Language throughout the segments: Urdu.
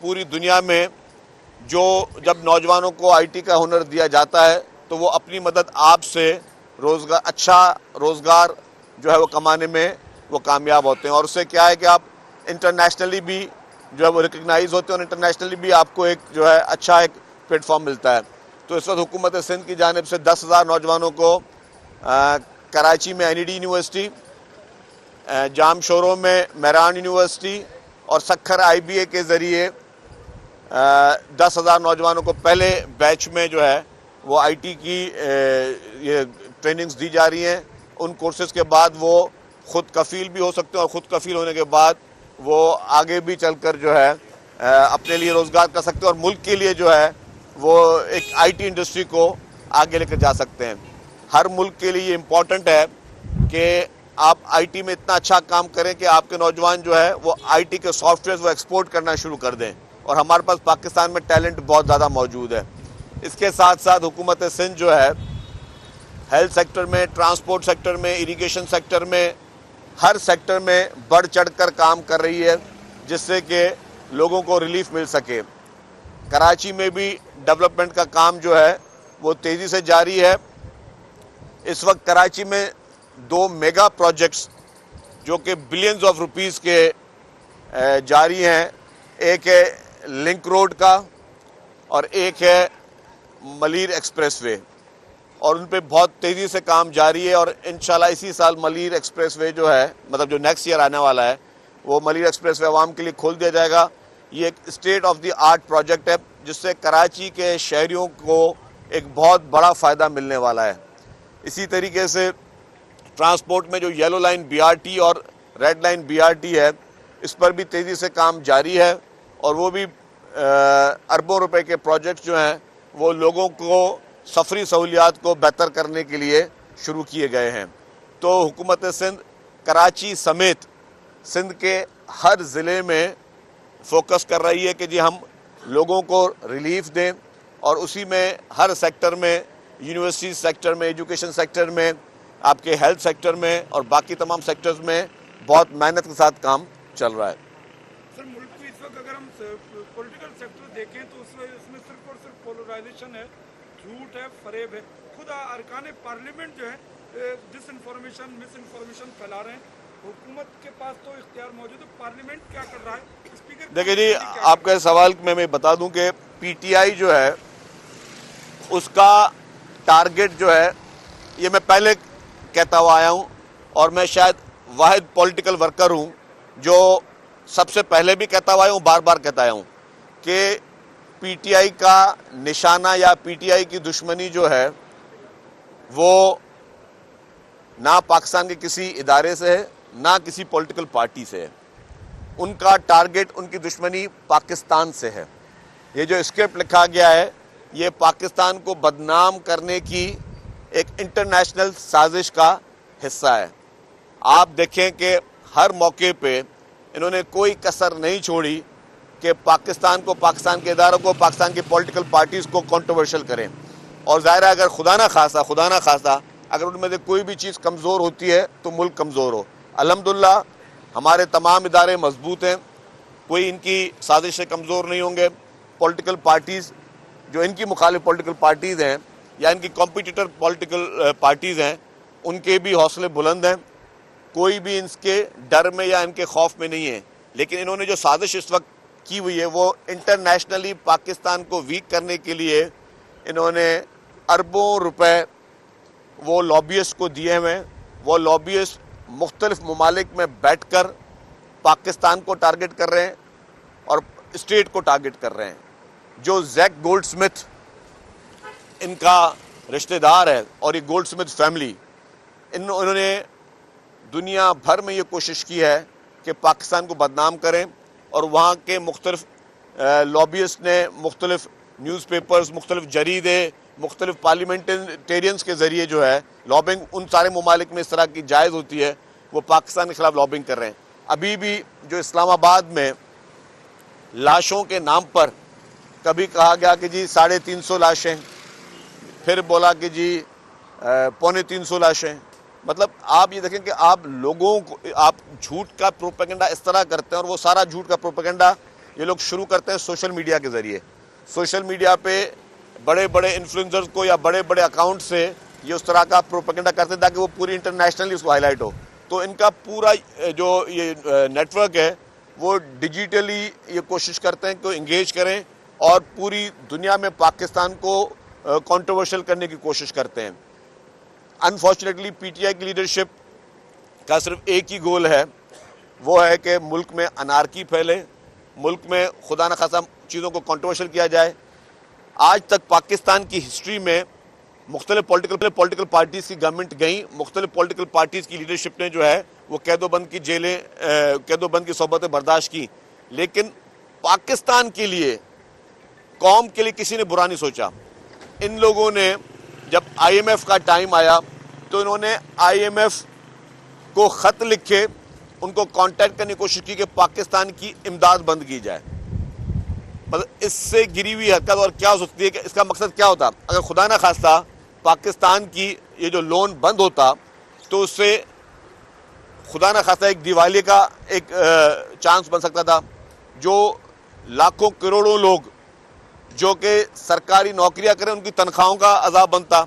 پوری دنیا میں جو جب نوجوانوں کو آئی ٹی کا ہنر دیا جاتا ہے تو وہ اپنی مدد آپ سے اچھا روزگار جو ہے وہ کمانے میں وہ کامیاب ہوتے ہیں، اور اس سے کیا ہے کہ آپ انٹرنیشنلی بھی جو ہے وہ ریکگنائز ہوتے ہیں، اور انٹرنیشنلی بھی آپ کو ایک جو ہے اچھا ایک پلیٹ فارم ملتا ہے۔ تو اس وقت حکومت سندھ کی جانب سے 10,000 نوجوانوں کو کراچی میں این ای ڈی یونیورسٹی، جام شورو میں میران یونیورسٹی اور سکھر آئی بی اے کے ذریعے 10,000 نوجوانوں کو پہلے بیچ میں جو ہے وہ آئی ٹی کی یہ ٹریننگز دی جا رہی ہیں۔ ان کورسز کے بعد وہ خود کفیل بھی ہو سکتے ہیں، اور خود کفیل ہونے کے بعد وہ آگے بھی چل کر جو ہے اپنے لیے روزگار کر سکتے ہیں، اور ملک کے لیے جو ہے وہ ایک آئی ٹی انڈسٹری کو آگے لے کر جا سکتے ہیں۔ ہر ملک کے لیے یہ امپورٹنٹ ہے کہ آپ آئی ٹی میں اتنا اچھا کام کریں کہ آپ کے نوجوان جو ہے وہ آئی ٹی کے سافٹ ویئر وہ ایکسپورٹ کرنا شروع کر دیں، اور ہمارے پاس پاکستان میں ٹیلنٹ بہت زیادہ موجود ہے۔ اس کے ساتھ ساتھ حکومت سندھ جو ہے ہیلتھ سیکٹر میں، ٹرانسپورٹ سیکٹر میں، اریگیشن سیکٹر میں، ہر سیکٹر میں بڑھ چڑھ کر کام کر رہی ہے، جس سے کہ لوگوں کو ریلیف مل سکے۔ کراچی میں بھی ڈیولپمنٹ کا کام جو ہے وہ تیزی سے جاری ہے۔ اس وقت کراچی میں 2 میگا پروجیکٹس جو کہ بلینز آف روپیز کے جاری ہیں، ایک ہے لنک روڈ کا اور ایک ہے ملیر ایکسپریس وے، اور ان پہ بہت تیزی سے کام جاری ہے، اور انشاءاللہ اسی سال ملیر ایکسپریس وے جو ہے مطلب جو نیکسٹ ایئر آنے والا ہے وہ ملیر ایکسپریس وے عوام کے لیے کھول دیا جائے گا۔ یہ ایک state of the art project ہے جس سے کراچی کے شہریوں کو ایک بہت بڑا فائدہ ملنے والا ہے۔ اسی طریقے سے ٹرانسپورٹ میں جو yellow line B R T اور red line B R T ہے، اس پر بھی تیزی سے کام جاری ہے، اور وہ بھی اربوں روپے کے پروجیکٹ جو ہیں وہ لوگوں کو سفری سہولیات کو بہتر کرنے کے لیے شروع کیے گئے ہیں۔ تو حکومت سندھ کراچی سمیت سندھ کے ہر ضلع میں فوکس کر رہی ہے کہ جی ہم لوگوں کو ریلیف دیں، اور اسی میں ہر سیکٹر میں، یونیورسٹی سیکٹر میں، ایجوکیشن سیکٹر میں، آپ کے ہیلتھ سیکٹر میں اور باقی تمام سیکٹرز میں بہت محنت کے ساتھ کام چل رہا ہے۔ سر ملک میں اس وقت اگر ہم پولیٹیکل سیکٹر دیکھیں تو اس میں صرف اور صرف پولرائزیشن ہے، جھوٹ ہے، فریب ہے۔ خود ارکان پارلیمنٹ جو ہے ڈس انفارمیشن، مس انفارمیشن پھیلا رہے ہیں۔ حکومت کے پاس تو اختیار موجود ہے، پارلیمنٹ کیا کر رہا ہے؟ اسپیکر دیکھیں جی، آپ کا سوال میں بتا دوں کہ پی ٹی آئی جو ہے اس کا ٹارگٹ جو ہے، یہ میں پہلے کہتا ہوا آیا ہوں، اور میں شاید واحد پولیٹیکل ورکر ہوں جو سب سے پہلے بھی کہتا ہوا آیا ہوں، بار بار کہتا آیا ہوں کہ پی ٹی آئی کا نشانہ یا پی ٹی آئی کی دشمنی جو ہے وہ نہ پاکستان کے کسی ادارے سے ہے، نہ کسی پولیٹیکل پارٹی سے ہے۔ ان کا ٹارگٹ، ان کی دشمنی پاکستان سے ہے۔ یہ جو اسکرپٹ لکھا گیا ہے یہ پاکستان کو بدنام کرنے کی ایک انٹرنیشنل سازش کا حصہ ہے۔ آپ دیکھیں کہ ہر موقع پہ انہوں نے کوئی کسر نہیں چھوڑی کہ پاکستان کو، پاکستان کے اداروں کو، پاکستان کی پولیٹیکل پارٹیز کو کنٹروورشل کریں، اور ظاہر ہے اگر خدا نہ خواستہ اگر ان میں سے کوئی بھی چیز کمزور ہوتی ہے تو ملک کمزور ہو۔ الحمدللہ ہمارے تمام ادارے مضبوط ہیں، کوئی ان کی سازش سے کمزور نہیں ہوں گے۔ پولیٹیکل پارٹیز جو ان کی مخالف پولیٹیکل پارٹیز ہیں یا ان کی کمپیٹیٹر پولیٹیکل پارٹیز ہیں، ان کے بھی حوصلے بلند ہیں، کوئی بھی ان کے ڈر میں یا ان کے خوف میں نہیں ہے۔ لیکن انہوں نے جو سازش اس وقت کی ہوئی ہے وہ انٹرنیشنلی پاکستان کو ویک کرنے کے لیے انہوں نے اربوں روپے وہ لابیسٹ کو دیے ہوئے ہیں۔ وہ لابیسٹ مختلف ممالک میں بیٹھ کر پاکستان کو ٹارگٹ کر رہے ہیں اور اسٹیٹ کو ٹارگٹ کر رہے ہیں۔ جو زیک گولڈ سمتھ ان کا رشتہ دار ہے، اور یہ گولڈ سمتھ فیملی، انہوں نے دنیا بھر میں یہ کوشش کی ہے کہ پاکستان کو بدنام کریں، اور وہاں کے مختلف لابیسٹ نے مختلف نیوز پیپرز، مختلف جریدے، مختلف پارلیمنٹیرینز کے ذریعے جو ہے لابنگ ان سارے ممالک میں اس طرح کی جائز ہوتی ہے وہ پاکستان کے خلاف لابنگ کر رہے ہیں۔ ابھی بھی جو اسلام آباد میں لاشوں کے نام پر کبھی کہا گیا کہ جی 350 لاشیں، پھر بولا کہ جی 350 لاشیں، مطلب آپ یہ دیکھیں کہ آپ لوگوں کو، آپ جھوٹ کا پروپیگنڈا اس طرح کرتے ہیں، اور وہ سارا جھوٹ کا پروپیگنڈا یہ لوگ شروع کرتے ہیں سوشل میڈیا کے ذریعے. سوشل میڈیا پہ بڑے بڑے انفلوئنسرز کو یا بڑے بڑے اکاؤنٹ سے یہ اس طرح کا پروپیگنڈا کرتے ہیں تاکہ وہ پوری انٹرنیشنلی اس کو ہائی لائٹ ہو. تو ان کا پورا جو یہ نیٹ ورک ہے وہ ڈیجیٹلی یہ کوشش کرتے ہیں کہ انگیج کریں اور پوری دنیا میں پاکستان کو کنٹروورشل کرنے کی کوشش کرتے ہیں. انفارچونیٹلی پی ٹی آئی کی لیڈرشپ کا صرف ایک ہی گول ہے, وہ ہے کہ ملک میں انارکی پھیلے, ملک میں خدا نخواستہ چیزوں کو کنٹروورشل کیا جائے. آج تک پاکستان کی ہسٹری میں مختلف پولیٹیکل پارٹیز کی گورنمنٹ گئیں, مختلف پولیٹیکل پارٹیز کی لیڈرشپ نے جو ہے وہ قید و بند کی جیلیں, قید و بند کی صحبتیں برداشت کی, لیکن پاکستان کے لیے, قوم کے لیے کسی نے برا نہیں سوچا. ان لوگوں نے جب آئی ایم ایف کا ٹائم آیا تو انہوں نے آئی ایم ایف کو خط لکھے, ان کو کانٹیکٹ کرنے کی کوشش کی کہ پاکستان کی امداد بند کی جائے. مطلب اس سے گری ہوئی حرکت اور کیا ہو سکتی ہے کہ اس کا مقصد کیا ہوتا؟ اگر خدا نہ خواستہ پاکستان کی یہ جو لون بند ہوتا تو اس سے خدا نہ خواستہ ایک دیوالیے کا ایک چانس بن سکتا تھا. جو لاکھوں کروڑوں لوگ جو کہ سرکاری نوکریاں کریں ان کی تنخواہوں کا عذاب بنتا,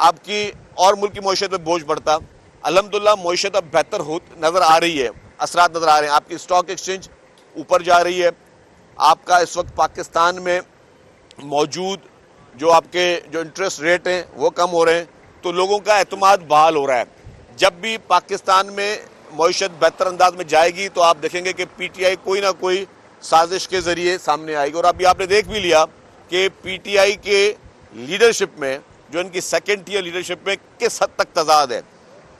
آپ کی اور ملک کی معیشت پہ بوجھ پڑتا. الحمدللہ معیشت اب بہتر نظر آ رہی ہے, اثرات نظر آ رہے ہیں. آپ کی اسٹاک ایکسچینج اوپر جا رہی ہے, آپ کا اس وقت پاکستان میں موجود جو آپ کے جو انٹرسٹ ریٹ ہیں وہ کم ہو رہے ہیں, تو لوگوں کا اعتماد بحال ہو رہا ہے. جب بھی پاکستان میں معیشت بہتر انداز میں جائے گی تو آپ دیکھیں گے کہ پی ٹی آئی کوئی نہ کوئی سازش کے ذریعے سامنے آئے گی. اور ابھی آپ نے دیکھ بھی لیا کہ پی ٹی آئی کے لیڈرشپ میں, جو ان کی سیکنڈ ٹیئر لیڈرشپ میں کس حد تک تضاد ہے.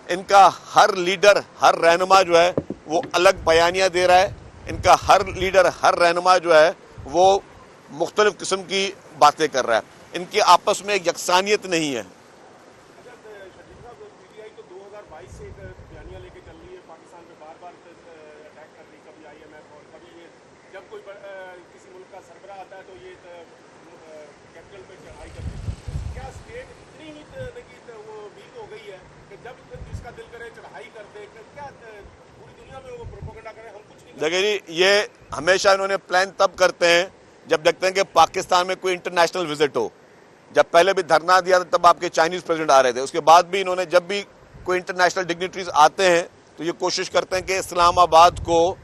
ان کا ہر لیڈر, ہر رہنما جو ہے وہ الگ بیانیہ دے رہا ہے. ان کا ہر لیڈر, ہر رہنما جو ہے وہ مختلف قسم کی باتیں کر رہا ہے. ان کے آپس میں ایک یکسانیت نہیں ہے. دیکھیں جی, یہ ہمیشہ انہوں نے پلان تب کرتے ہیں جب دیکھتے ہیں کہ پاکستان میں کوئی انٹرنیشنل وزٹ ہو. جب پہلے بھی دھرنا دیا تھا تب آپ کے چائنیز پریزیڈنٹ آ رہے تھے. اس کے بعد بھی انہوں نے جب بھی کوئی انٹرنیشنل ڈگنیٹریز آتے ہیں تو یہ کوشش کرتے ہیں کہ اسلام آباد کو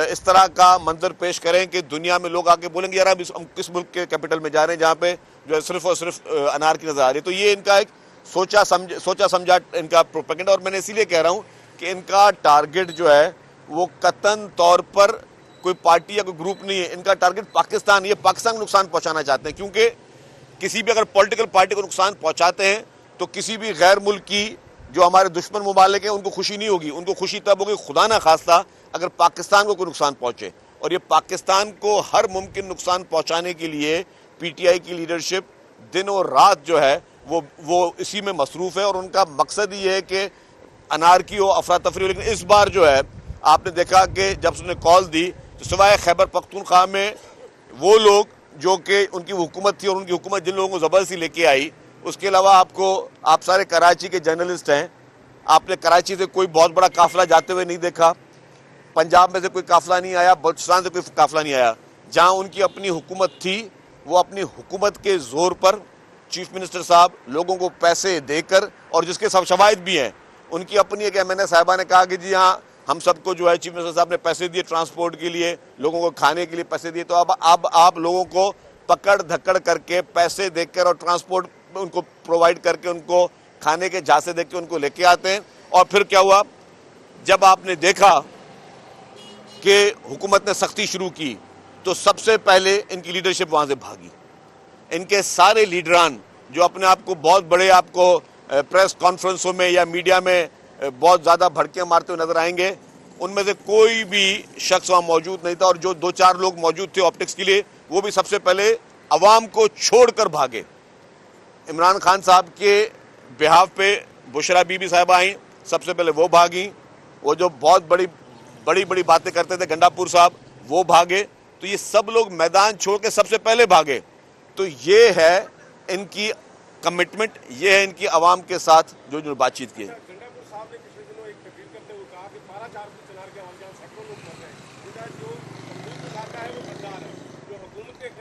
اس طرح کا منظر پیش کریں کہ دنیا میں لوگ آ کے بولیں گے یار اب ہم کس ملک کے کیپٹل میں جا رہے ہیں جہاں پہ جو ہے صرف اور صرف انار کی نظر آ رہی ہے. تو یہ ان کا ایک سوچا سمجھا ان کا پروپیگنڈا. اور میں نے اسی لیے کہہ رہا ہوں کہ ان کا ٹارگٹ جو ہے وہ قطعاً طور پر کوئی پارٹی یا کوئی گروپ نہیں ہے. ان کا ٹارگٹ پاکستان, یہ پاکستان کو نقصان پہنچانا چاہتے ہیں. کیونکہ کسی بھی اگر پولیٹیکل پارٹی کو نقصان پہنچاتے ہیں تو کسی بھی غیر ملک کی جو ہمارے دشمن ممالک ہیں ان کو خوشی نہیں ہوگی. ان کو خوشی تب ہوگی خدا نہ خواستہ اگر پاکستان کو کوئی نقصان پہنچے. اور یہ پاکستان کو ہر ممکن نقصان پہنچانے کے لیے پی ٹی آئی کی لیڈرشپ دن اور رات جو ہے وہ اسی میں مصروف ہے. اور ان کا مقصد یہ ہے کہ انارکی ہو, افراتفری ہو. لیکن اس بار جو ہے آپ نے دیکھا کہ جب اس نے کال دی تو سوائے خیبر پختونخوا میں وہ لوگ جو کہ ان کی حکومت تھی اور ان کی حکومت جن لوگوں کو زبردستی لے کے آئی, اس کے علاوہ آپ سارے کراچی کے جرنلسٹ ہیں, آپ نے کراچی سے کوئی بہت بڑا قافلہ جاتے ہوئے نہیں دیکھا. پنجاب میں سے کوئی قافلہ نہیں آیا, بلوچستان سے کوئی قافلہ نہیں آیا. جہاں ان کی اپنی حکومت تھی وہ اپنی حکومت کے زور پر چیف منسٹر صاحب لوگوں کو پیسے دے کر, اور جس کے سب شواہد بھی ہیں, ان کی اپنی ایک MNA صاحبہ نے کہا کہ جی ہاں ہم سب کو جو ہے چیف منسٹر صاحب نے پیسے دیے ٹرانسپورٹ کے لیے, لوگوں کو کھانے کے لیے پیسے دیے. تو اب آپ لوگوں کو پکڑ دھکڑ کر کے پیسے دے کر اور ٹرانسپورٹ ان کو پرووائڈ کر کے ان کو کھانے کے جھانسے دے کے ان کو لے کے آتے ہیں. اور پھر کیا ہوا, جب آپ نے دیکھا کہ حکومت نے سختی شروع کی تو سب سے پہلے ان کی لیڈرشپ وہاں سے بھاگی. ان کے سارے لیڈران جو اپنے آپ کو بہت بڑے آپ کو پریس کانفرنسوں میں یا میڈیا میں بہت زیادہ بھڑکیاں مارتے ہوئے نظر آئیں گے, ان میں سے کوئی بھی شخص وہاں موجود نہیں تھا. اور جو 2-4 لوگ موجود تھے آپٹکس کے لیے وہ بھی سب سے پہلے عوام کو چھوڑ کر بھاگے. عمران خان صاحب کے بہاف پہ بشرا بی بی صاحبہ آئیں, سب سے پہلے وہ بھاگیں. وہ جو بہت بڑی باتیں کرتے تھے گنڈا پور صاحب, وہ بھاگے. تو یہ سب لوگ میدان چھوڑ کے سب سے پہلے بھاگے. تو یہ ہے ان کی کمٹمنٹ, یہ ہے ان کی عوام کے ساتھ جو بات چیت کی.